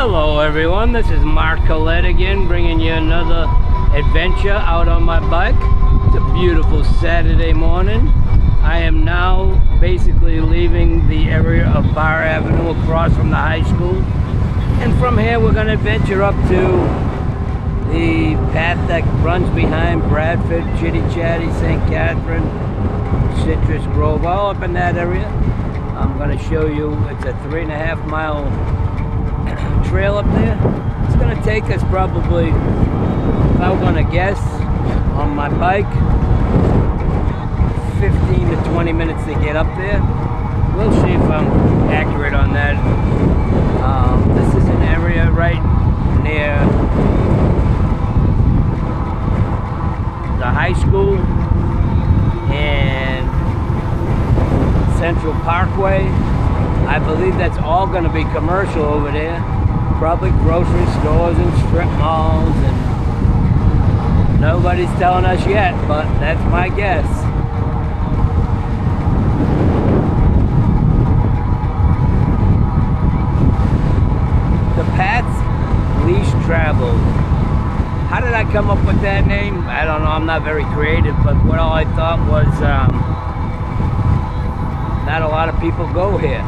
Hello everyone, this is Mark Collette again, bringing you another adventure out on my bike. It's a beautiful Saturday morning. I am now basically leaving the area of Bar Avenue across from the high school. And from here we're going to adventure up to the path that runs behind Bradford, Chitty Chatty, St. Catherine, Citrus Grove, all up in that area. I'm going to show you, it's a 3.5 mile trail up there. It's going to take us probably, if I was going to guess, on my bike, 15 to 20 minutes to get up there. We'll see if I'm accurate on that. This is an area right near the high school and Central Parkway. I believe that's all going to be commercial over there. Probably grocery stores and strip malls, and nobody's telling us yet, but that's my guess. The path's least traveled. How did I come up with that name? I don't know, I'm not very creative, but what all I thought was not a lot of people go here.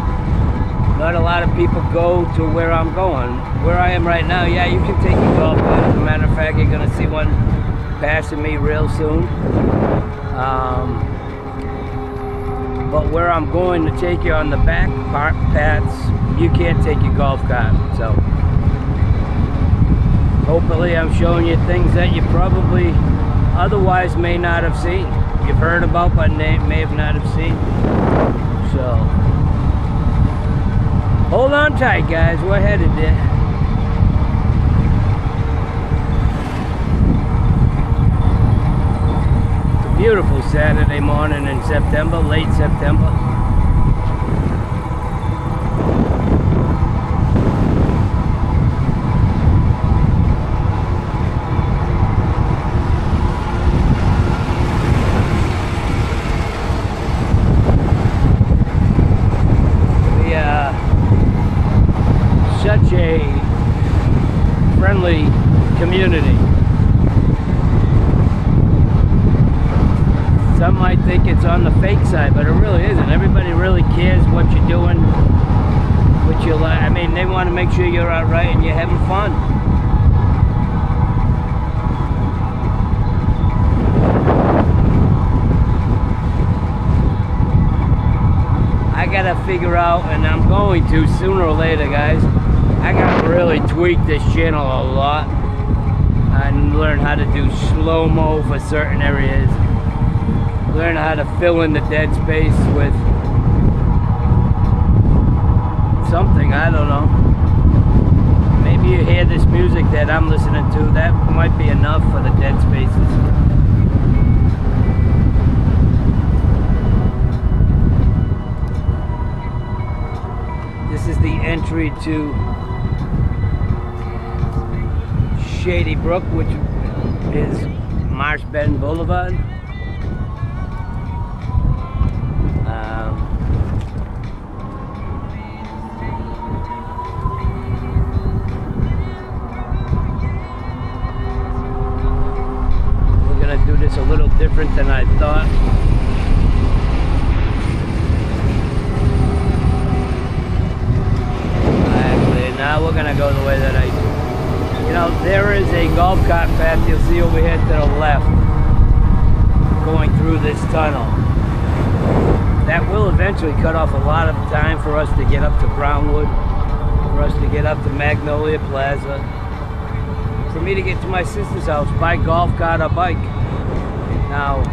Not a lot of people go to where I'm going. Where I am right now, yeah, you can take your golf cart. As a matter of fact, you're going to see one passing me real soon. But where I'm going to take you on the back paths, you can't take your golf cart. So hopefully I'm showing you things that you probably otherwise may not have seen. You've heard about, but may have not have seen. So hold on tight, guys. We're headed there. It's a beautiful Saturday morning in September, late September. Such a friendly community. Some might think it's on the fake side, but it really isn't. Everybody really cares what you're doing, what you like. I mean, they want to make sure you're all right and you're having fun. I gotta figure out, and I'm going to sooner or later, guys. I gotta really tweak this channel a lot and learn how to do slow-mo for certain areas. Learn how to fill in the dead space with something, I don't know. Maybe you hear this music that I'm listening to, that might be enough for the dead spaces. This is the entry to Shady Brook, which is Marsh Bend Boulevard. We're gonna do this a little different than I thought. Now we're gonna go the way that there is a golf cart path you'll see over here to the left going through this tunnel. That will eventually cut off a lot of time for us to get up to Brownwood, for us to get up to Magnolia Plaza, for me to get to my sister's house by golf cart or bike. Now,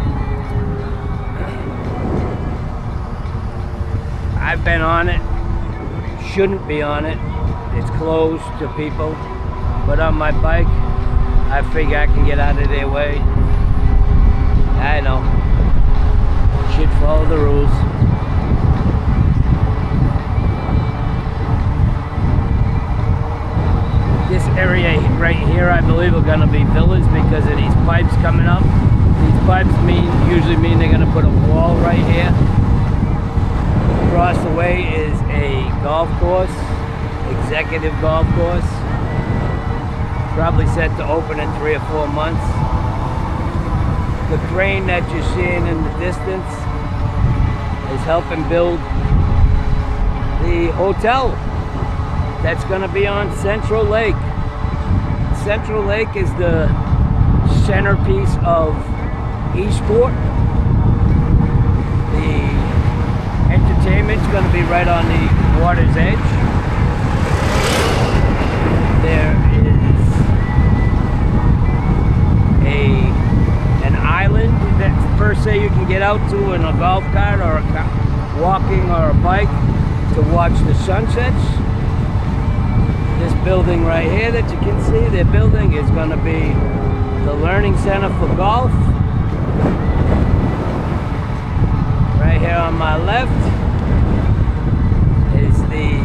I've been on it, shouldn't be on it. It's closed to people, but on my bike, I figure I can get out of their way. I know, should follow the rules. This area right here, I believe, are going to be villas because of these pipes coming up. These pipes usually mean they're going to put a wall right here. Across the way is a golf course. executive golf course. Probably set to open in 3 or 4 months. The crane that you're seeing in the distance is helping build the hotel that's going to be on Central Lake. Central Lake is the centerpiece of Eastport. The entertainment's going to be right on the water's edge. There is an island that per se you can get out to in a golf cart or walking or a bike to watch the sunsets. This building right here that you can see, their building is going to be the Learning Center for Golf. Right here on my left is the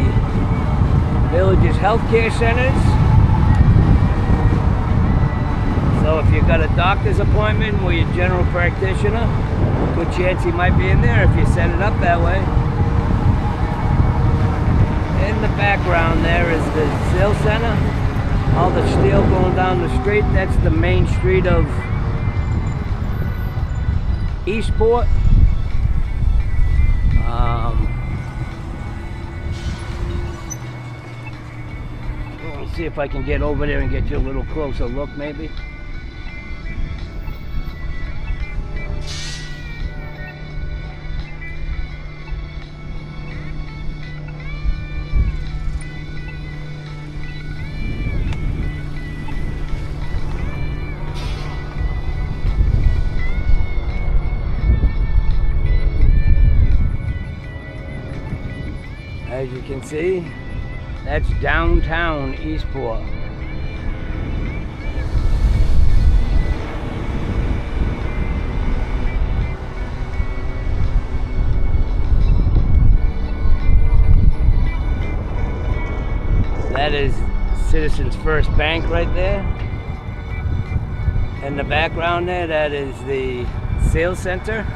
Village's healthcare centers. So if you've got a doctor's appointment with your general practitioner, good chance he might be in there if you set it up that way. In the background there is the sales center. All the steel going down the street, that's the main street of Eastport. Let's see if I can get over there and get you a little closer look maybe. As you can see, that's downtown Eastport. That is Citizens First Bank right there. In the background there, that is the sales center.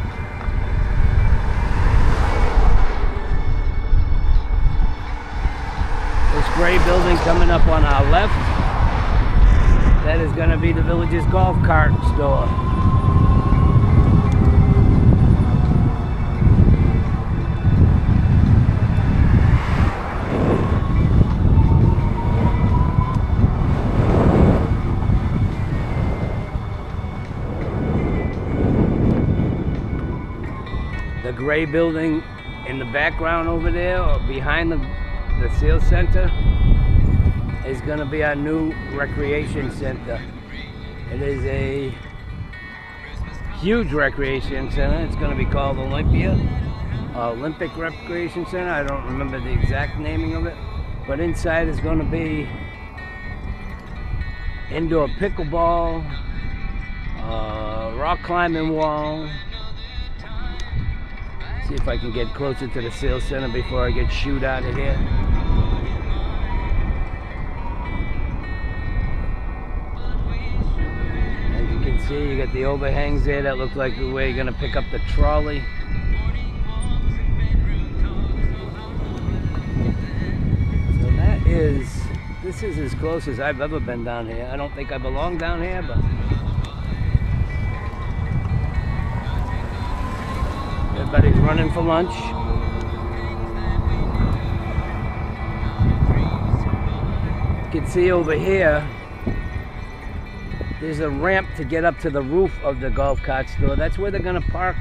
Gray building coming up on our left, that is going to be the Village's golf cart store. The gray building in the background over there, or behind the sales center, is going to be our new recreation center. It is a huge recreation center. It's going to be called Olympic Recreation Center. I don't remember the exact naming of it, but inside is going to be indoor pickleball, rock climbing wall. See if I can get closer to the sales center before I get shooed out of here. As you can see, you got the overhangs there that look like the way you're going to pick up the trolley. So this is as close as I've ever been down here. I don't think I belong down here, but everybody's running for lunch. You can see over here, there's a ramp to get up to the roof of the golf cart store. That's where they're going to park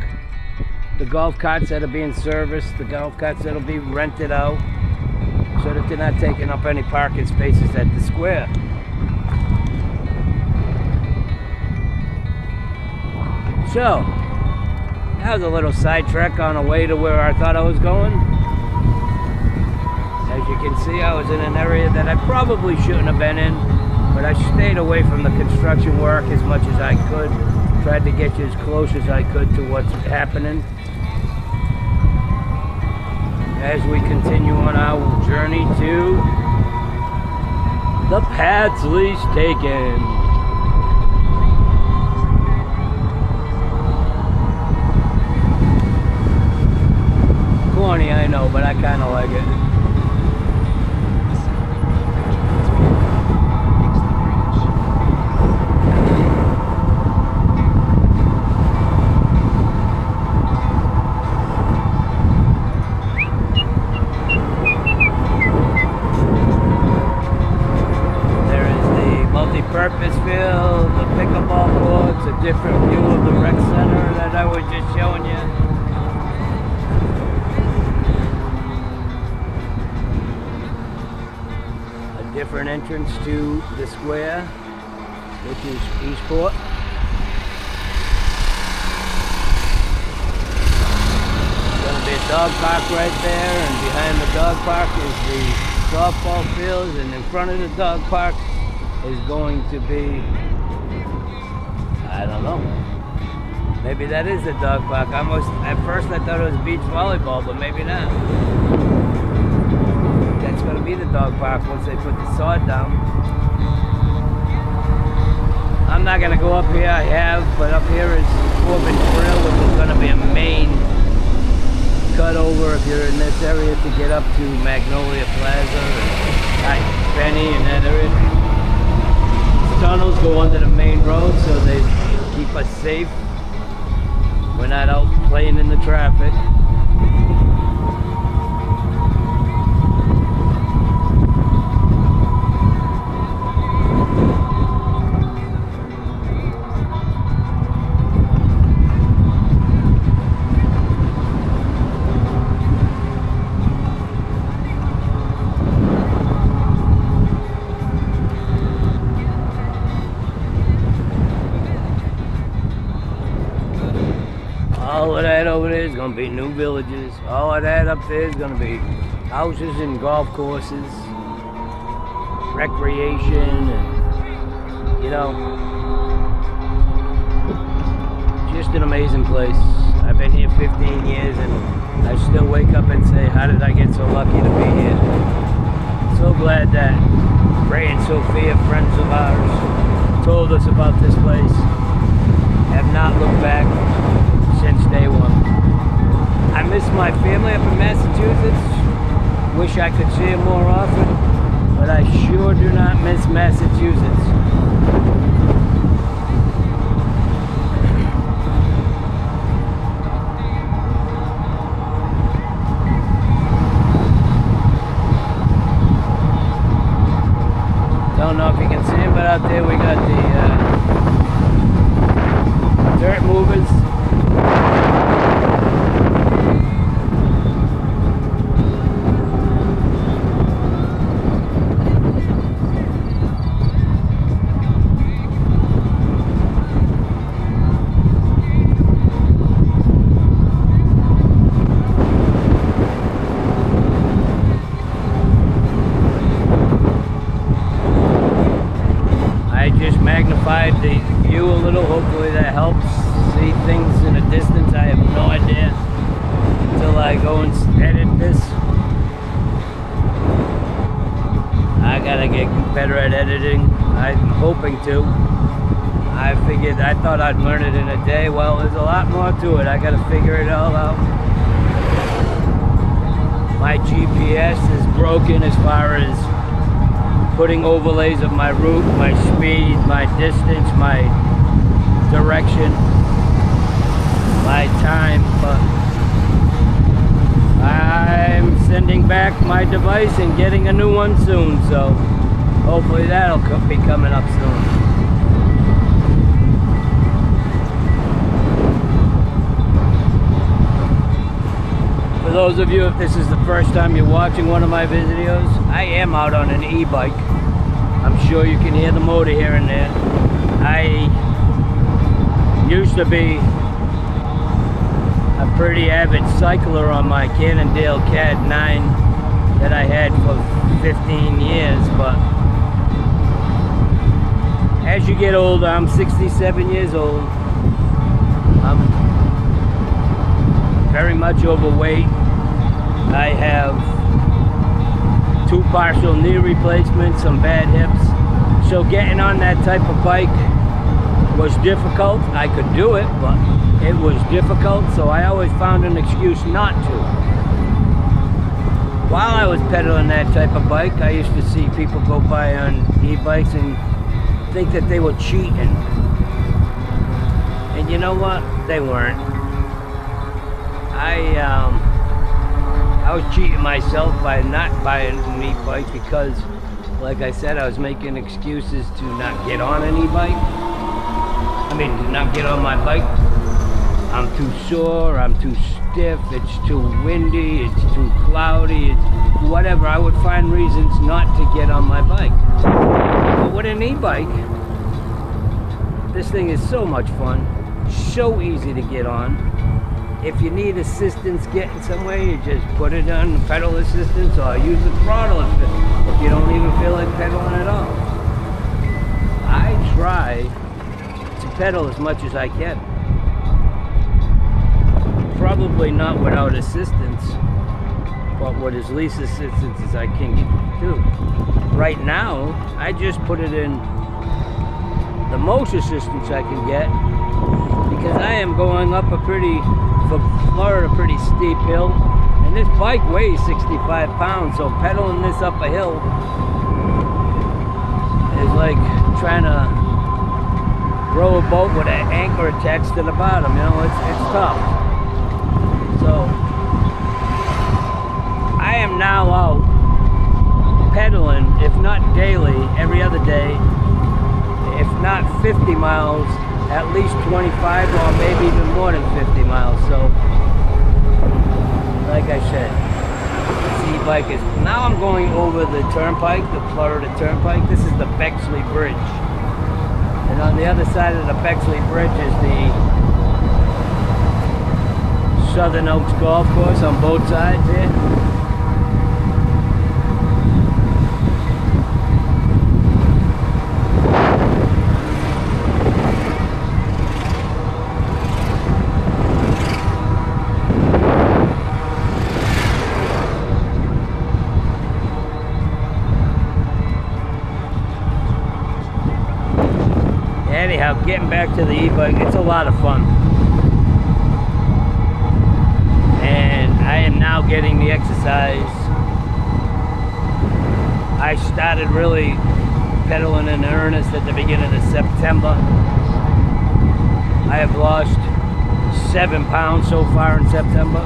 the golf carts that are being serviced, the golf carts that will be rented out, so that they're not taking up any parking spaces at the square. So, that was a little sidetrack on the way to where I thought I was going. As you can see, I was in an area that I probably shouldn't have been in, but I stayed away from the construction work as much as I could. Tried to get you as close as I could to what's happening. As we continue on our journey to the paths least taken. Corny, I know, but I kind of like it. multi-purpose field, the pickleball courts, a different view of the rec center that I was just showing you. A different entrance to the square, which is Eastport. Be a dog park right there, and behind the dog park is the softball field, and in front of the dog park is going to be, I don't know, maybe that is the dog park. At first I thought it was beach volleyball, but maybe not. That's going to be the dog park once they put the sod down. I'm not going to go up here, I have, but up here is Corbin Trail, which is going to be a main cut over if you're in this area to get up to Magnolia Plaza and Benny and that area. These tunnels go under the main road, so they keep us safe. We're not out playing in the traffic. All of that over there is going to be new villages. All of that up there is going to be houses and golf courses, recreation, and, you know, just an amazing place. I've been here 15 years and I still wake up and say, how did I get so lucky to be here? So glad that Ray and Sophia, friends of ours, told us about this place. Have not looked back since day one. I miss my family up in Massachusetts. Wish I could see them more often, but I sure do not miss Massachusetts. Don't know if you can see them, but out there we got the dirt movers. I just magnified the view a little. Hopefully that helps see things in a distance. I have no idea until I go and edit this. I gotta get better at editing. I'm hoping to. I thought I'd learn it in a day. Well, there's a lot more to it. I gotta figure it all out. My GPS is broken as far as putting overlays of my route, my speed, my distance, my direction, my time, but I'm sending back my device and getting a new one soon, so hopefully that'll be coming up soon. For those of you, if this is the first time you're watching one of my videos, I am out on an e-bike. I'm sure you can hear the motor here and there. I used to be a pretty avid cycler on my Cannondale CAD 9 that I had for 15 years, but as you get older, I'm 67 years old. I'm very much overweight. I have 2 partial knee replacements, some bad hips. So getting on that type of bike was difficult. I could do it, but it was difficult, so I always found an excuse not to. While I was pedaling that type of bike, I used to see people go by on e-bikes and think that they were cheating. And you know what? They weren't. I was cheating myself by not buying an e-bike because Like I said, I was making excuses to not get on an e-bike. I mean, to not get on my bike. I'm too sore, I'm too stiff, it's too windy, it's too cloudy, it's whatever. I would find reasons not to get on my bike. But with an e-bike, this thing is so much fun, so easy to get on. If you need assistance getting somewhere, you just put it on pedal assistance or use the throttle if you don't even feel like pedaling at all. I try to pedal as much as I can. Probably not without assistance, but with as least assistance as I can do. Right now, I just put it in the most assistance I can get because I am going up for Florida, a pretty steep hill, and this bike weighs 65 pounds, so pedaling this up a hill is like trying to row a boat with an anchor attached to the bottom. You know, it's tough. So I am now out pedaling, if not daily, every other day, if not 50 miles, at least 25 or maybe even more than 50 miles. So like I said, this e-bike is, now I'm going over the turnpike, the Florida Turnpike. This is the Bexley Bridge. And on the other side of the Bexley Bridge is the Southern Oaks Golf Course on both sides here. Anyhow, getting back to the e-bike, it's a lot of fun. And I am now getting the exercise. I started really pedaling in earnest at the beginning of September. I have lost 7 pounds so far in September.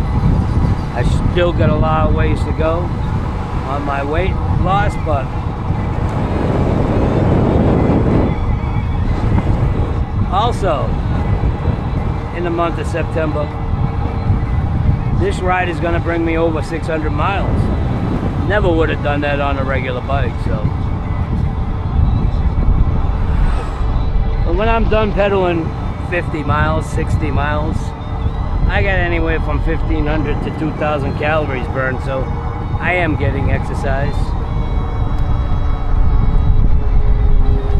I still got a lot of ways to go on my weight loss, but also, in the month of September, this ride is going to bring me over 600 miles. Never would have done that on a regular bike, so. But when I'm done pedaling 50 miles, 60 miles, I got anywhere from 1,500 to 2,000 calories burned, so I am getting exercise.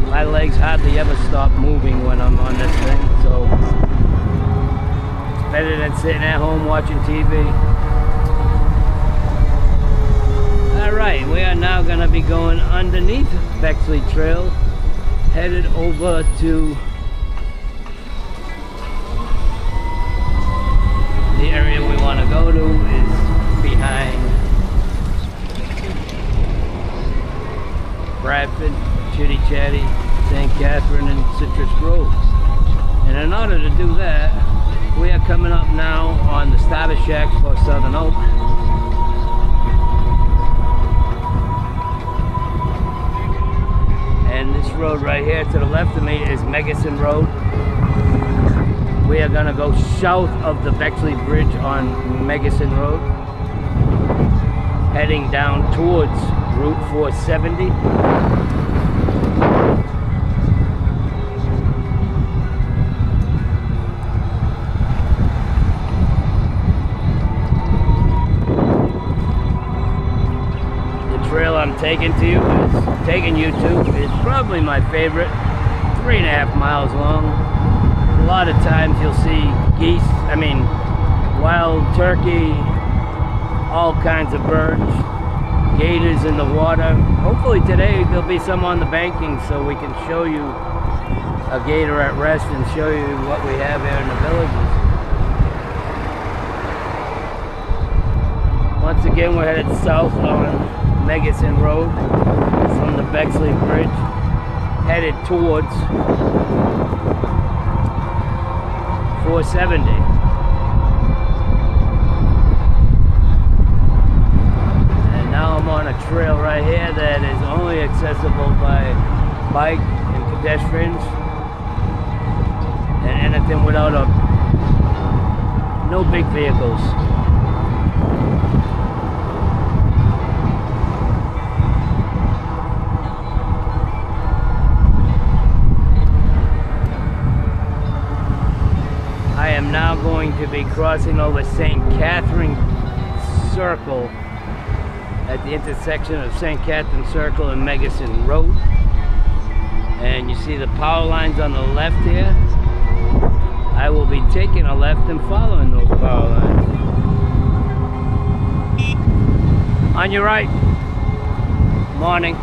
My legs hardly ever stop moving when I'm on this thing, so it's better than sitting at home watching TV. Alright, we are now going to be going underneath Bexley Trail, headed over to the area we want to go to is behind Bradford, Chitty Chatty, St. Catherine, and Citrus Grove. And in order to do that, we are coming up now on the starter shack for Southern Oak. And this road right here to the left of me is Megason Road. We are going to go south of the Bexley Bridge on Megason Road, heading down towards Route 470. I'm taking you to is probably my favorite. 3.5 miles long. A lot of times you'll see wild turkey, all kinds of birds, gators in the water. Hopefully today there'll be some on the banking so we can show you a gator at rest and show you what we have here in the villages. Once again, we're headed south on Megason Road from the Bexley Bridge, headed towards 470. And Now I'm on a trail right here that is only accessible by bike and pedestrians and anything without no big vehicles. I am now going to be crossing over St. Catherine Circle at the intersection of St. Catherine Circle and Megason Road. And you see the power lines on the left here. I will be taking a left and following those power lines. On your right. Morning.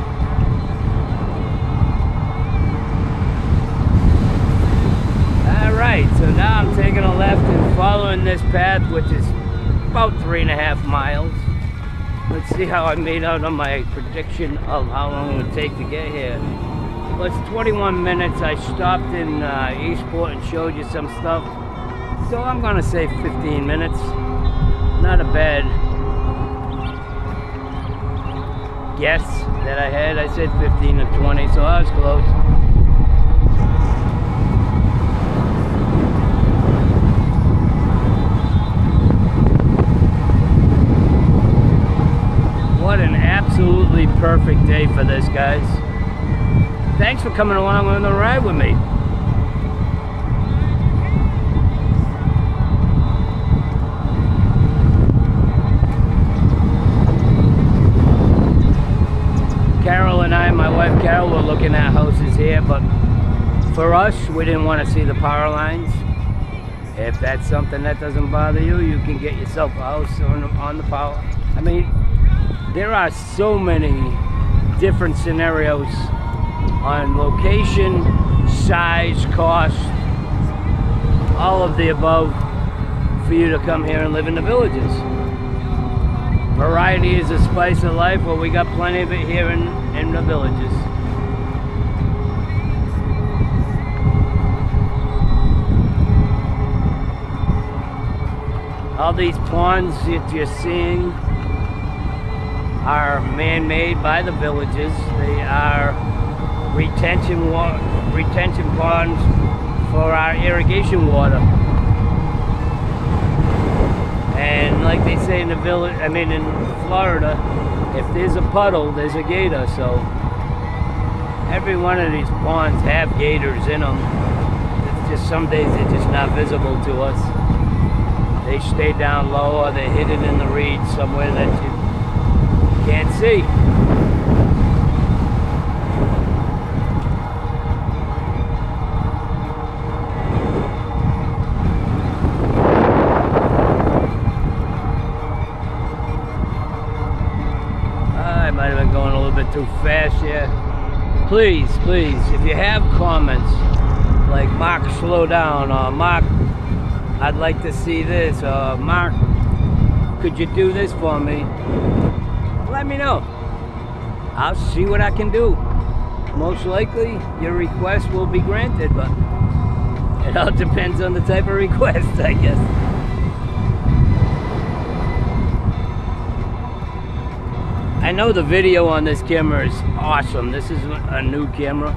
Alright, so now I'm taking a left and following this path, which is about 3.5 miles. Let's see how I made out on my prediction of how long it would take to get here. Well, it's 21 minutes. I stopped in Eastport and showed you some stuff. So I'm gonna say 15 minutes. Not a bad guess that I had. I said 15 to 20, so I was close. What an absolutely perfect day for this, guys. Thanks for coming along on the ride with me. Carol and I, my wife Carol, were looking at houses here, but for us, we didn't want to see the power lines. If that's something that doesn't bother you, you can get yourself a house on the power. I mean, there are so many different scenarios on location, size, cost, all of the above for you to come here and live in the villages. Variety is the spice of life. Well, we got plenty of it here in the villages. All these ponds that you're seeing are man-made by the villages. They are retention ponds for our irrigation water. And like they say in the village, I mean in Florida, if there's a puddle, there's a gator. So every one of these ponds have gators in them. It's just some days they're just not visible to us. They stay down low or they're hidden in the reeds somewhere that you can't see. I might have been going a little bit too fast here. Please, if you have comments like Mark, slow down, or Mark, I'd like to see this, or Mark, could you do this for me? Let me know. I'll see what I can do. Most likely your request will be granted, but it all depends on the type of request, I guess. I know the video on this camera is awesome. This is a new camera.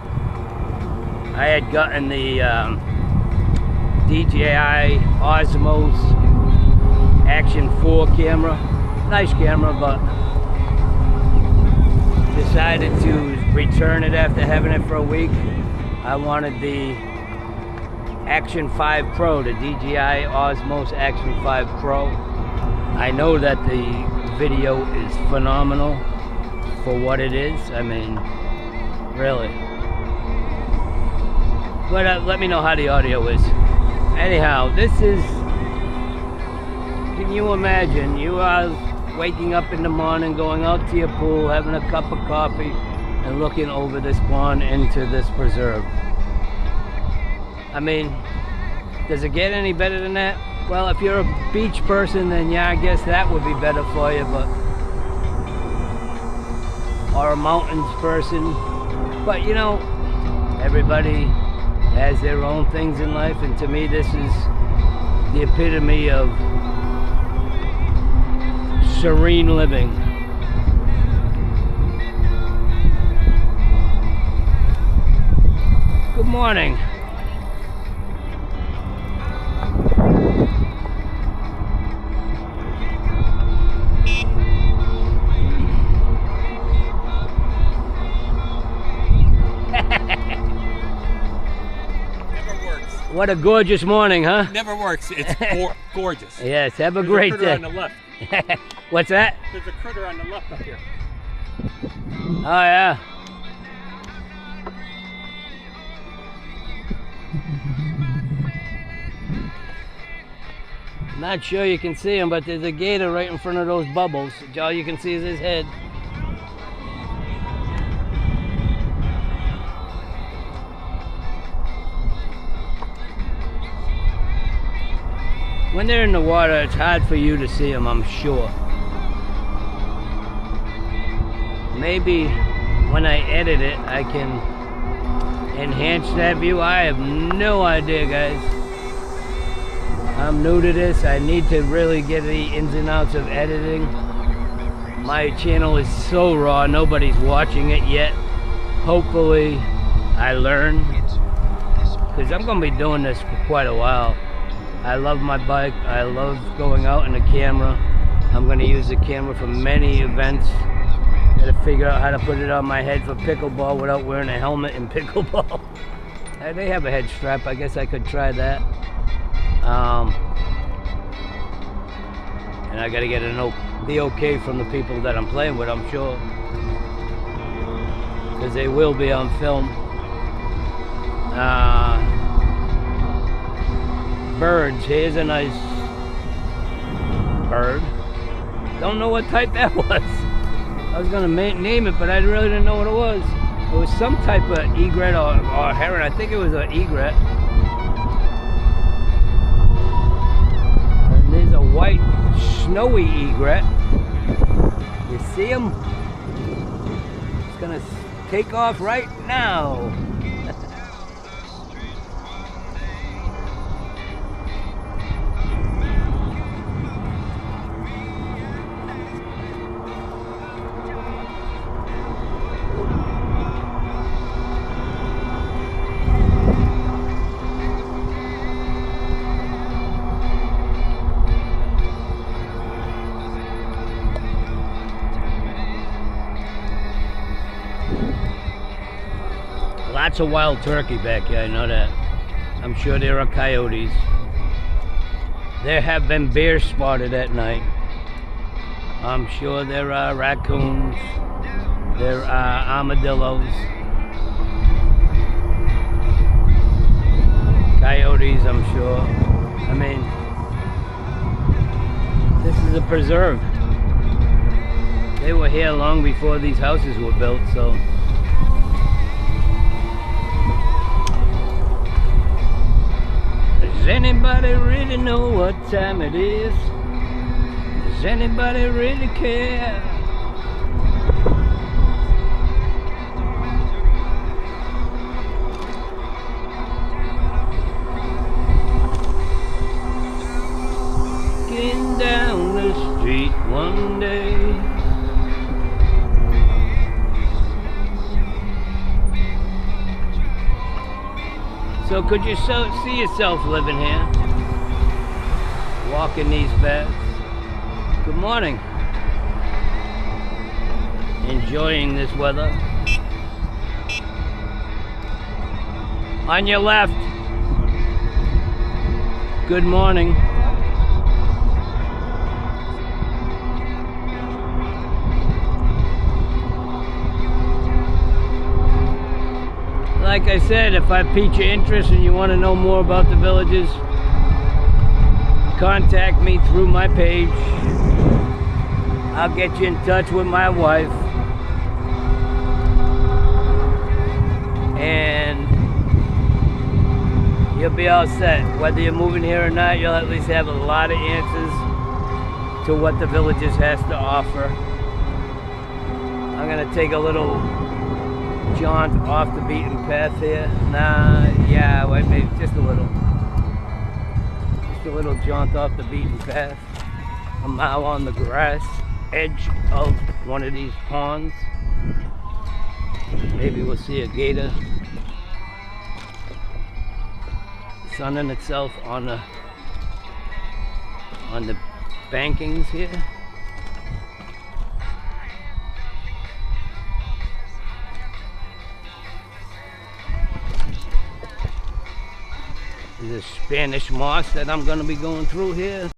I had gotten the DJI Osmos Action 4 camera. Nice camera, but decided to return it after having it for a week. I wanted the Action 5 Pro, the DJI Osmos Action 5 Pro. I know that the video is phenomenal for what it is. I mean, really. But let me know how the audio is. Anyhow, this is, can you imagine, you are waking up in the morning, going out to your pool, having a cup of coffee, and looking over this pond into this preserve. I mean, does it get any better than that? Well, if you're a beach person, then yeah, I guess that would be better for you, but, or a mountains person. But you know, everybody has their own things in life, and to me this is the epitome of serene living. morning. What a gorgeous morning, huh? Never works. It's gorgeous. Yes, have a There's great a critter day. on the left. What's that? There's a critter on the left up here. Oh, yeah. Not sure you can see him, but there's a gator right in front of those bubbles. All you can see is his head. When they're in the water, it's hard for you to see them, I'm sure. Maybe when I edit it, I can enhance that view. I have no idea, guys. I'm new to this. I need to really get the ins and outs of editing. My channel is so raw, nobody's watching it yet. Hopefully, I learn. Because I'm going to be doing this for quite a while. I love my bike. I love going out in the camera. I'm going to use the camera for many events. Got to figure out how to put it on my head for pickleball without wearing a helmet in pickleball. They have a head strap. I guess I could try that. And I got to get the okay from the people that I'm playing with, I'm sure. Because they will be on film. Birds. Here's a nice bird. Don't know what type that was. I was gonna name it, but I really didn't know what it was. It was some type of egret or heron. I think it was an egret. And there's a white snowy egret. You see him? It's gonna take off right now. Lots of wild turkey back here, I know that. I'm sure there are coyotes. There have been bears spotted at night. I'm sure there are raccoons. There are armadillos. Coyotes, I'm sure. I mean, this is a preserve. They were here long before these houses were built, so. Does anybody really know what time it is? Does anybody really care? Walking down the street one day, so could you see yourself living here? Walking these paths? Good morning. Enjoying this weather. On your left. Good morning. Like I said, if I pique your interest and you want to know more about the villages, contact me through my page. I'll get you in touch with my wife. And you'll be all set. Whether you're moving here or not, you'll at least have a lot of answers to what the villages has to offer. I'm gonna take a little jaunt off the beaten path here. Yeah, wait, maybe just a little jaunt off the beaten path. I'm now on the grass edge of one of these ponds. Maybe we'll see a gator. sunning itself on the bankings here. This Spanish moss that I'm going to be going through here.